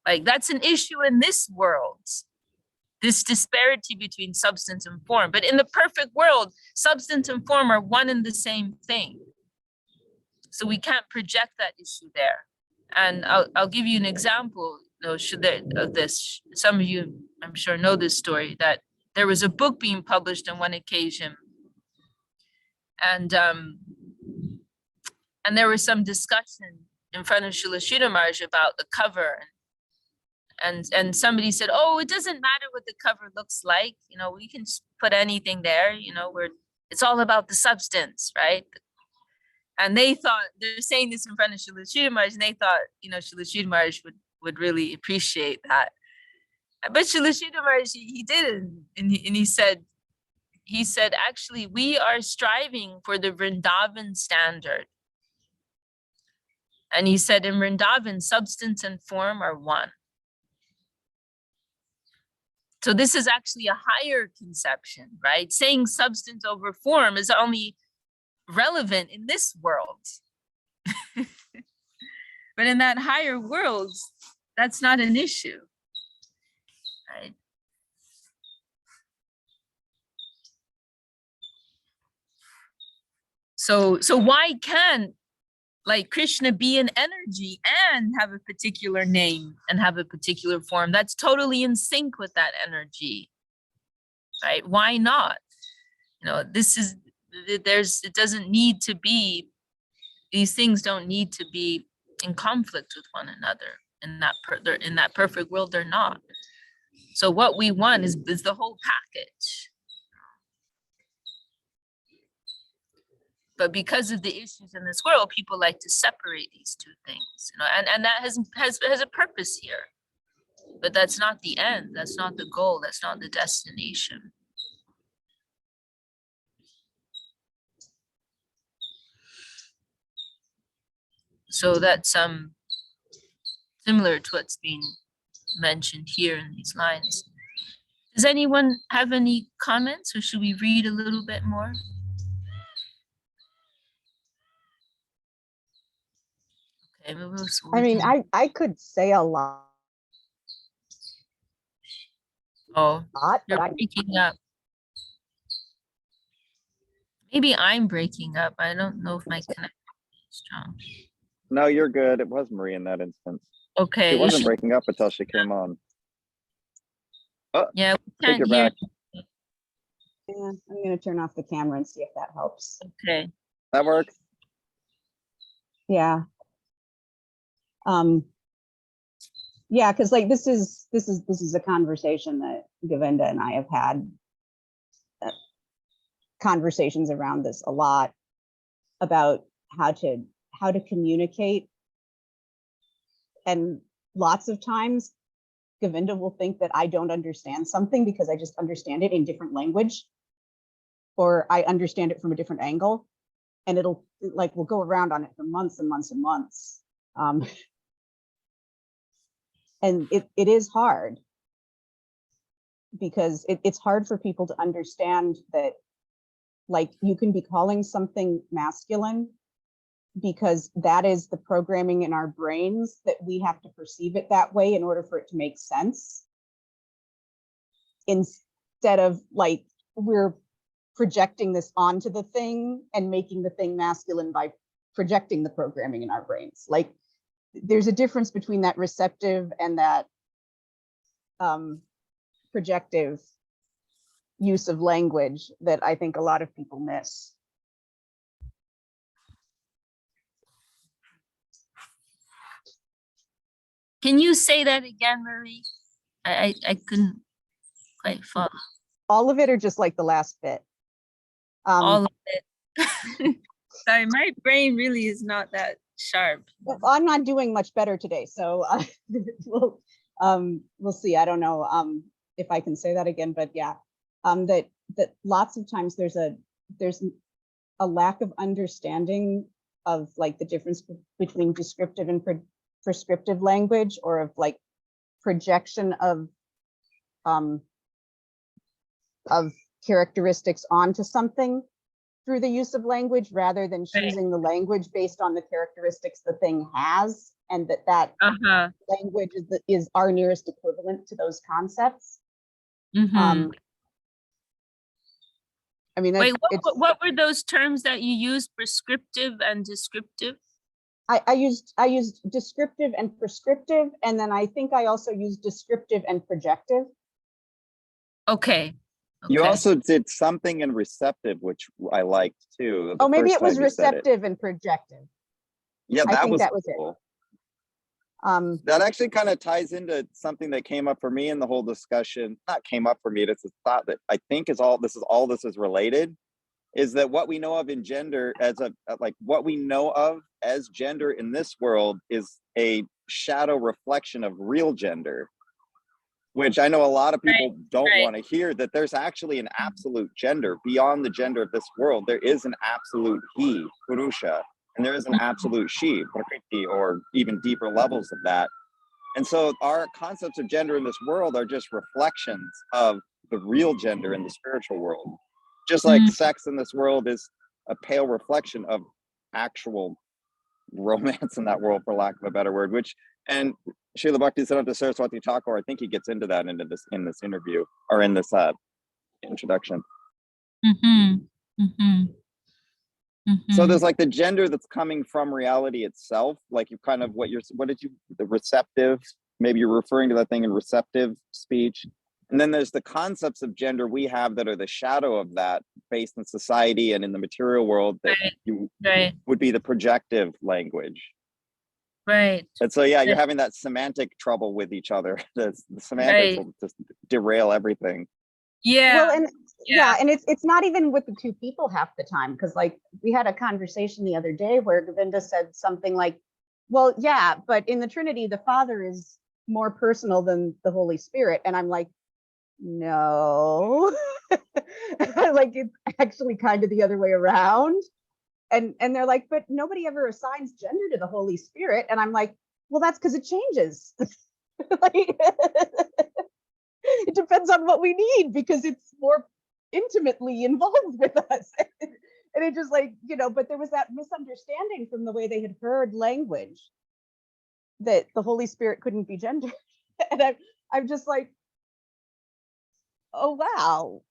Like that's an issue in this world, this disparity between substance and form. But in the perfect world, substance and form are one and the same thing. So we can't project that issue there. And I'll give you an example of this. Some of you, I'm sure, know this story, that there was a book being published on one occasion. And there was some discussion in front of Śrīla Maharaj about the cover. And somebody said, oh, it doesn't matter what the cover looks like. You know, we can put anything there, you know, it's all about the substance, right? And they thought, they're saying this in front of Śrīla Maharaj, and they thought, you know, Śrīla Maharaj would really appreciate that. But Śrīla Maharaj, he didn't. And he said, actually, we are striving for the Vrindavan standard. And he said, in Vrindavan, substance and form are one. So this is actually a higher conception, right? Saying substance over form is only relevant in this world. But in that higher world, that's not an issue, right? So why can't like Krishna be an energy and have a particular name and have a particular form that's totally in sync with that energy, right? Why not? You know, it doesn't need to be, these things don't need to be in conflict with one another. In that perfect world, they're not. So what we want is the whole package. But because of the issues in this world, people like to separate these two things, you know, and that has a purpose here. But that's not the end. That's not the goal. That's not the destination. So that's similar to what's being mentioned here in these lines. Does anyone have any comments, or should we read a little bit more? Okay, I mean, I could say a lot. Oh, But you're breaking up. Maybe I'm breaking up. I don't know if my connection is strong. No, you're good. It was Marie in that instance. Okay. She wasn't breaking up until she came on. Oh, yeah, we take can't her hear. back. Yeah, I'm going to turn off the camera and see if that helps. Okay. That works. Yeah. Yeah, because like this is a conversation that Govinda and I have had conversations around this a lot, about how to communicate. And lots of times Govinda will think that I don't understand something because I just understand it in different language, or I understand it from a different angle, and we'll go around on it for months and months and months. And it is hard. because it's hard for people to understand that, like, you can be calling something masculine because that is the programming in our brains that we have to perceive it that way in order for it to make sense. Instead of, like, we're projecting this onto the thing and making the thing masculine by projecting the programming in our brains. Like, there's a difference between that receptive and that projective use of language that I think a lot of people miss. Can you say that again, Marie? I couldn't quite follow. All of it, or just like the last bit? All of it. Sorry, my brain really is not that sharp. Well, I'm not doing much better today, so we'll see. I don't know if I can say that again, but yeah, that lots of times there's a lack of understanding of, like, the difference between descriptive and prescriptive language, or of, like, projection of characteristics onto something through the use of language, rather than choosing the language based on the characteristics the thing has, and that language is our nearest equivalent to those concepts. I mean, wait, what were those terms that you used? Prescriptive and descriptive? I used descriptive and prescriptive, and then I think I also used descriptive and projective. Okay. You also did something in receptive, which I liked too. Oh, maybe it was receptive and projective. Yeah, I think was that was cool. It. That actually kind of ties into something that came up for me in the whole discussion. Not came up for me, it's a thought that I think is all this is related, is that what we know of in gender as what we know of as gender in this world is a shadow reflection of real gender, which I know a lot of people don't want to hear, that there's actually an absolute gender beyond the gender of this world. There is an absolute he, Purusha, and there is an absolute she, Prakriti, or even deeper levels of that. And so our concepts of gender in this world are just reflections of the real gender in the spiritual world. Just like sex in this world is a pale reflection of actual romance in that world, for lack of a better word, and Śrīla Bhakti-siddhānta Saraswatī Ṭhākur, I think he gets into that in this interview, or in this introduction. So there's, like, the gender that's coming from reality itself, like, you kind of the receptive, maybe you're referring to that thing in receptive speech. And then there's the concepts of gender we have that are the shadow of that, based in society and in the material world, that would be the projective language. Right. And so, yeah, you're having that semantic trouble with each other. The semantics will just derail everything. Yeah. Well, and and it's not even with the two people half the time, because, like, we had a conversation the other day where Govinda said something like, well, yeah, but in the Trinity, the Father is more personal than the Holy Spirit. And I'm like, no, like, it's actually kind of the other way around. And they're like, but nobody ever assigns gender to the Holy Spirit. And I'm like, well, that's because it changes. Like, it depends on what we need, because it's more intimately involved with us. And it just, like, but there was that misunderstanding from the way they had heard language, that the Holy Spirit couldn't be gendered. And I'm just like, oh, wow,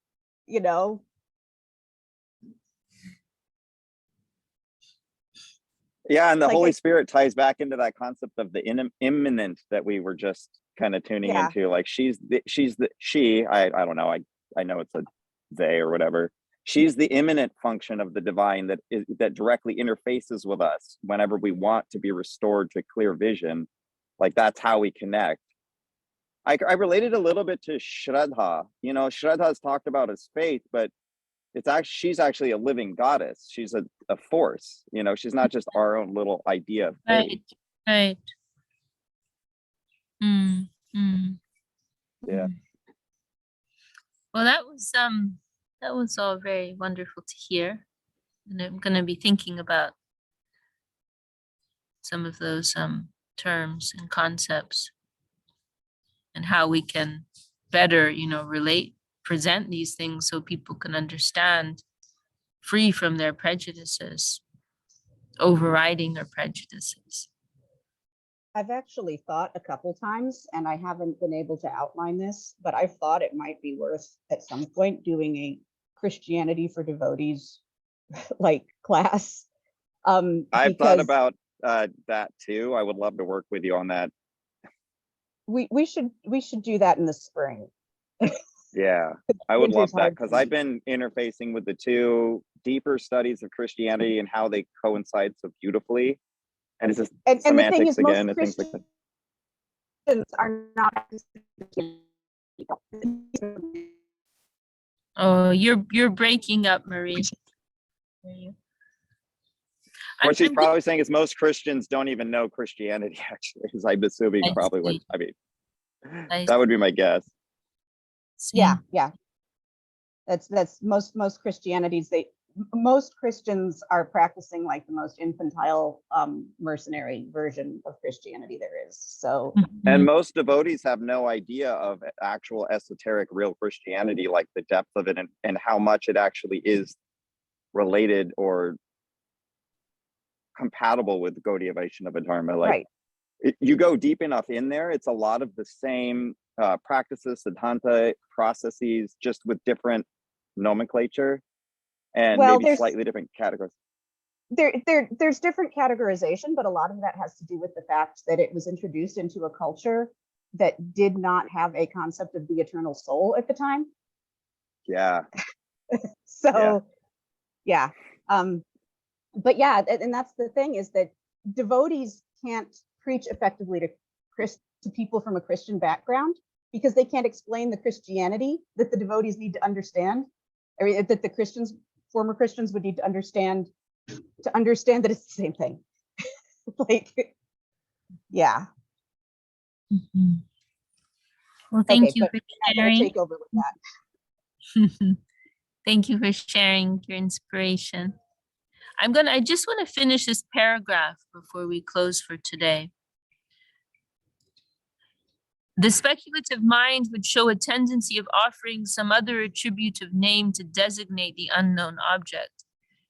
Yeah, and the Holy Spirit ties back into that concept of the immanent that we were just kind of tuning into. Like, she, I don't know, I know it's a they or whatever. She's the immanent function of the divine that directly interfaces with us whenever we want to be restored to clear vision. Like, that's how we connect. I related a little bit to Shraddha. Shraddha is talked about as faith, but she's actually a living goddess. She's a force. She's not just our own little idea of faith. Right. Yeah. Well, that was all very wonderful to hear, and I'm going to be thinking about some of those terms and concepts, and how we can better, present these things so people can understand, free from their prejudices, overriding their prejudices. I've actually thought a couple times, and I haven't been able to outline this, but I've thought it might be worth at some point doing a Christianity for devotees like class. I've thought about that too. I would love to work with you on that. We should do that in the spring. Yeah, I would love Winter's that hard because for me. I've been interfacing with the two deeper studies of Christianity and how they coincide so beautifully. And it's just And the thing semantics is, most again and things like that. Christians are not. Oh, you're breaking up, Marie. What she's probably saying is most Christians don't even know Christianity, actually, is I'm assuming probably what, I mean, that would be my guess. Yeah. That's most Christians are practicing like the most infantile mercenary version of Christianity there is. So And most devotees have no idea of actual esoteric real Christianity, like the depth of it and how much it actually is related or compatible with Gaudiya Vaishnava Dharma. Like, right. You go deep enough in there, it's a lot of the same practices, Siddhānta processes, just with different nomenclature and maybe slightly different categories. There's different categorization, but a lot of that has to do with the fact that it was introduced into a culture that did not have a concept of the eternal soul at the time. Yeah. So, yeah. But yeah, and that's the thing, is that devotees can't preach effectively to people from a Christian background because they can't explain the Christianity that the devotees need to understand, or that the former Christians would need to understand that it's the same thing. Like, yeah. Mm-hmm. Well, thank you for I'm gonna sharing. take over with that. Thank you for sharing your inspiration. I just want to finish this paragraph before we close for today. The speculative mind would show a tendency of offering some other attributive name to designate the unknown object.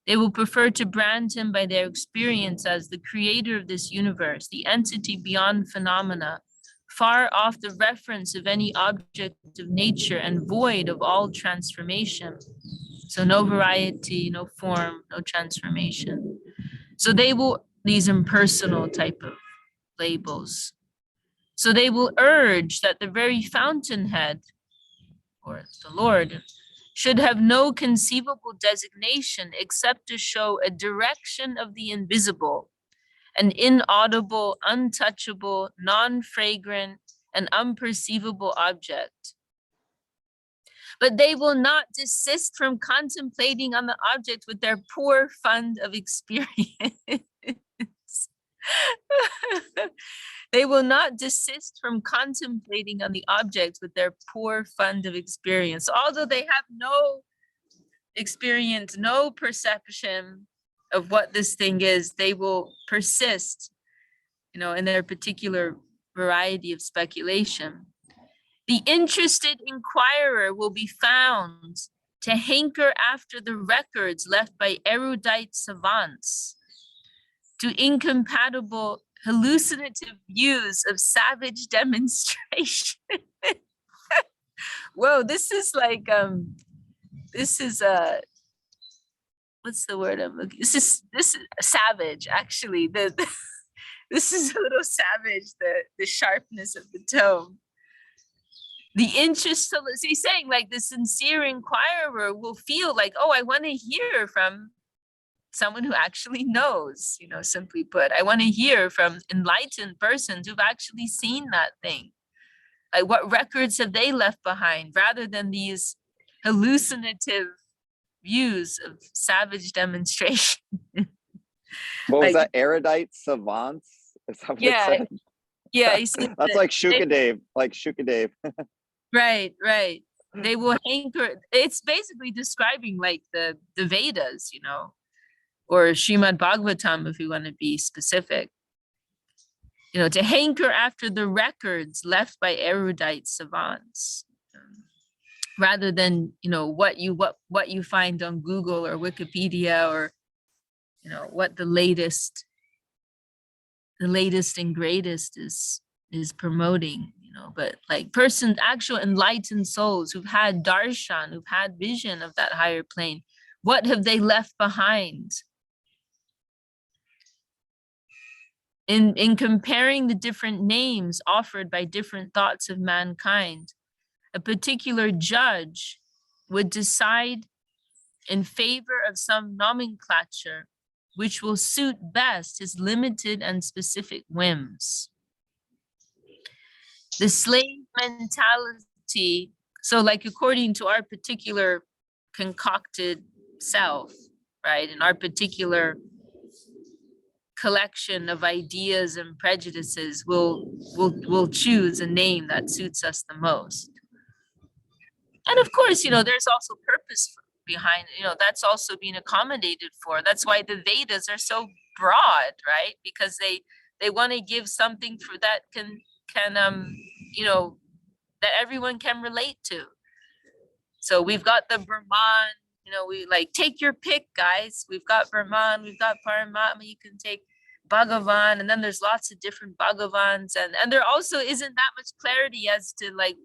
They will prefer to brand him by their experience as the creator of this universe, the entity beyond phenomena, far off the reference of any object of nature and void of all transformation. So no variety, no form, no transformation. So these impersonal type of labels. So they will urge that the very fountainhead, or the Lord, should have no conceivable designation except to show a direction of the invisible, an inaudible, untouchable, non-fragrant, and unperceivable object. But they will not desist from contemplating on the object with their poor fund of experience. They will not desist from contemplating on the object with their poor fund of experience. Although they have no experience, no perception of what this thing is, they will persist, in their particular variety of speculation. The interested inquirer will be found to hanker after the records left by erudite savants, to incompatible hallucinative views of savage demonstration. Whoa, this is like, what's the word I'm looking? This is savage, actually. This is a little savage, the sharpness of the tone. The interest, so he's saying like the sincere inquirer will feel like, oh, I want to hear from someone who actually knows, simply put. I want to hear from enlightened persons who've actually seen that thing. Like, what records have they left behind, rather than these hallucinative views of savage demonstration. What was that? Erudite savants? Is that what it said? Yeah. That's like Shukadev, Right. They will hanker. It's basically describing like the Vedas, or Srimad Bhagavatam, if we want to be specific. To hanker after the records left by erudite savants. rather than, you know, what you find on Google or Wikipedia, or, you know, what the latest and greatest is promoting, you know. But like persons, actual enlightened souls who've had darshan, who've had vision of that higher plane, what have they left behind? In comparing the different names offered by different thoughts of mankind, a particular judge would decide in favor of some nomenclature which will suit best his limited and specific whims. The slave mentality, so like according to our particular concocted self, right, and our particular collection of ideas and prejudices, we'll choose a name that suits us the most. And of course, you know, there's also purpose behind, you know, that's also being accommodated for. That's why the Vedas are so broad, right? Because they want to give something for that can you know, that everyone can relate to. So we've got the Brahman, you know, we like, take your pick, guys. We've got Brahman, we've got Paramatma, you can take Bhagavan, and then there's lots of different Bhagavans, and there also isn't that much clarity as to like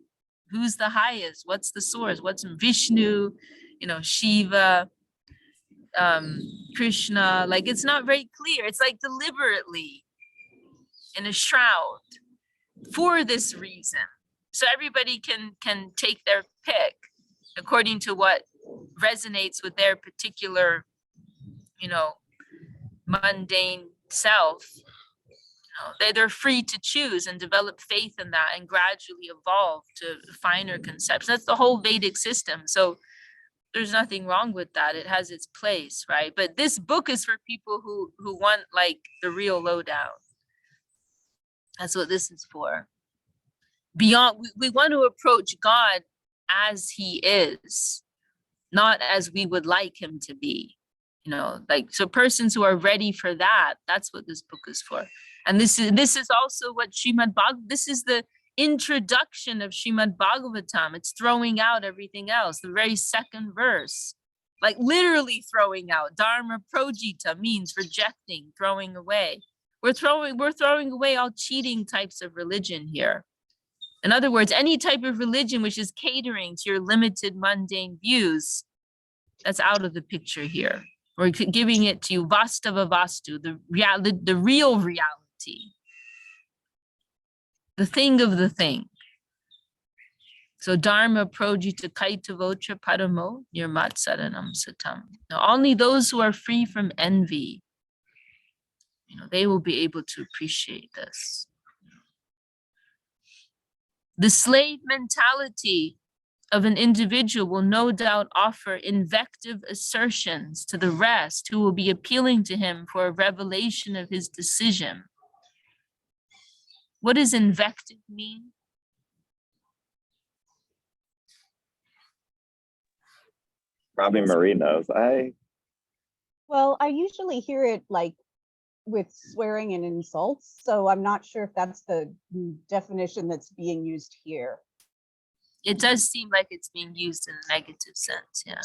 who's the highest, what's the source, what's Vishnu, you know, Shiva, Krishna. Like it's not very clear. It's like deliberately in a shroud for this reason, so everybody can take their pick according to what resonates with their particular, you know, mundane self. You know, they're free to choose and develop faith in that and gradually evolve to finer concepts. That's the whole Vedic system. So there's nothing wrong with that. It has its place, right? But this book is for people who want like the real lowdown. That's what this is for. Beyond, we want to approach God as he is, not as we would like him to be. You know, like, so persons who are ready for that, that's what this book is for. And this is also what this is the introduction of Srimad Bhagavatam. It's throwing out everything else. The very second verse, like literally throwing out. Dharma projita means rejecting, throwing away. We're throwing away all cheating types of religion here. In other words, any type of religion which is catering to your limited mundane views, that's out of the picture here. We're giving it to you, vastava vastu, the real reality, the thing of the thing. So dharma projita kaitavocha paramo nirmat saranam satam. Now, only those who are free from envy, you know, they will be able to appreciate this. The slave mentality of an individual will no doubt offer invective assertions to the rest who will be appealing to him for a revelation of his decision. What does invective mean? Probably Marie knows. Well, I usually hear it like with swearing and insults, so I'm not sure if that's the definition that's being used here. It does seem like it's being used in a negative sense, yeah.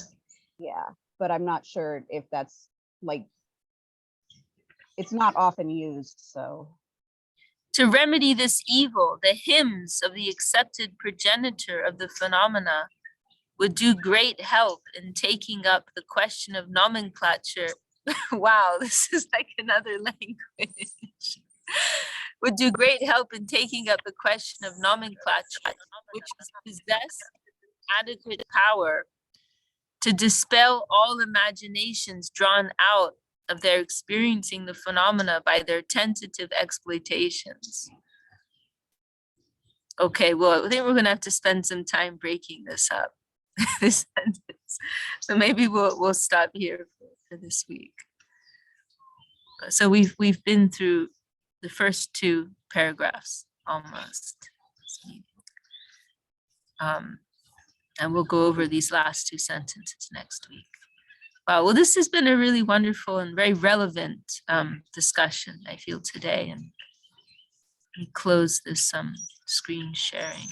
Yeah, but I'm not sure if that's like, it's not often used, so. To remedy this evil, the hymns of the accepted progenitor of the phenomena would do great help in taking up the question of nomenclature. Wow, this is like another language. Would do great help in taking up the question of nomenclature, which possess adequate power to dispel all imaginations drawn out of their experiencing the phenomena by their tentative exploitations. Okay, well, I think we're gonna have to spend some time breaking this up, this sentence. So maybe we'll stop here for this week. So we've been through the first two paragraphs almost. And we'll go over these last two sentences next week. Wow, well, this has been a really wonderful and very relevant discussion, I feel, today. And we close this screen sharing.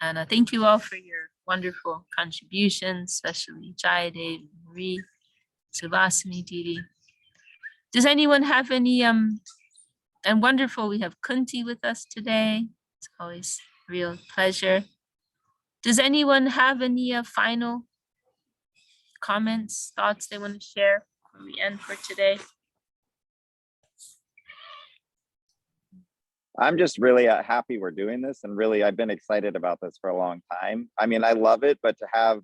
And thank you all for your wonderful contributions, especially Jayadev, Marie, Savasini Didi. Does anyone have any, and wonderful, we have Kunti with us today. It's always a real pleasure. Does anyone have any final comments, thoughts they want to share before we end for today? I'm just really happy we're doing this, and really I've been excited about this for a long time. I mean, I love it, but to have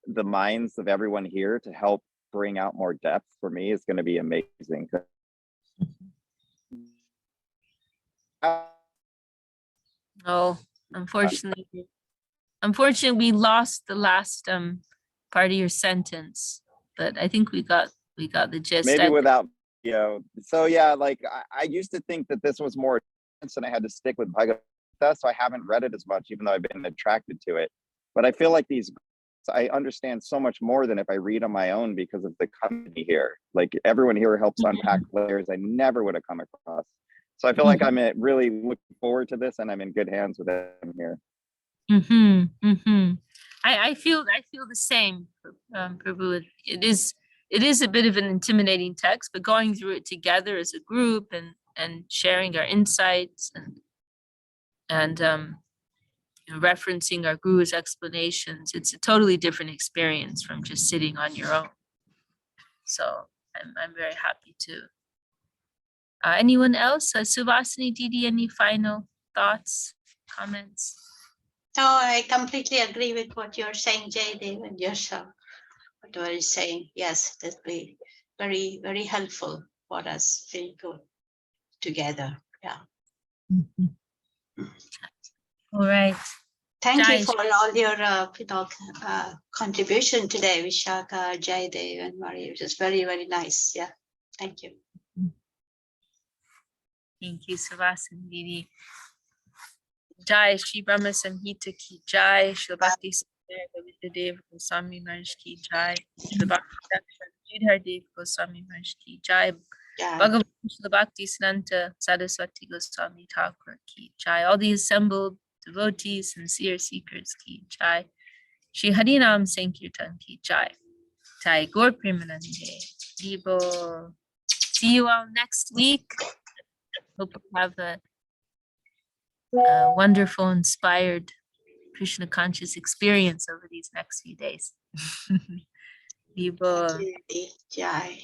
the minds of everyone here to help bring out more depth for me is going to be amazing. Oh, unfortunately, we lost the last part of your sentence, but I think we got the gist. Maybe without, you know, so yeah, like I used to think that this was more intense and I had to stick with Bhagavad Gita, so I haven't read it as much, even though I've been attracted to it. But I feel like I understand so much more than if I read on my own because of the company here. Like everyone here helps unpack layers I never would have come across. So I feel like I'm really looking forward to this, and I'm in good hands with them here. I feel the same, Prabhu. It is a bit of an intimidating text, but going through it together as a group and sharing our insights and you know, referencing our guru's explanations, it's a totally different experience from just sitting on your own. So I'm very happy to. Anyone else? Suvasini Didi, any final thoughts, comments? No, I completely agree with what you're saying, Jaydev, and yourself. What you are saying, yes, that'd be very, very helpful for us. Feel good together. Yeah. All right. Thank Jai you for all your contribution today, Vishaka, Jaydev, and Marie. It was very, very nice. Yeah. Thank you. Thank you, Suvasini Didi. Jai Śrī Brahma-saṁhitā ki Jai, Śrīla Bhakti Dev Goswami Maharaj ki Jai, Śrīla Bhakti Dev Goswami Maharaj ki Jai, Yeah. Bhagavan Śrīla Bhakti Siddhānta Saraswatī Goswami Ṭhākur ki Jai. All the assembled devotees, sincere seekers ki Jai. Shri Harinam Sankirtan ki Jai. Jai Gaur Premanande. Vivo. See you all next week. Hope you have a wonderful, inspired Krishna conscious experience over these next few days. Vivo. Jai.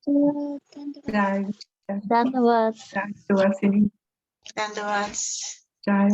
Dhanyavad. Dandavats. Jai.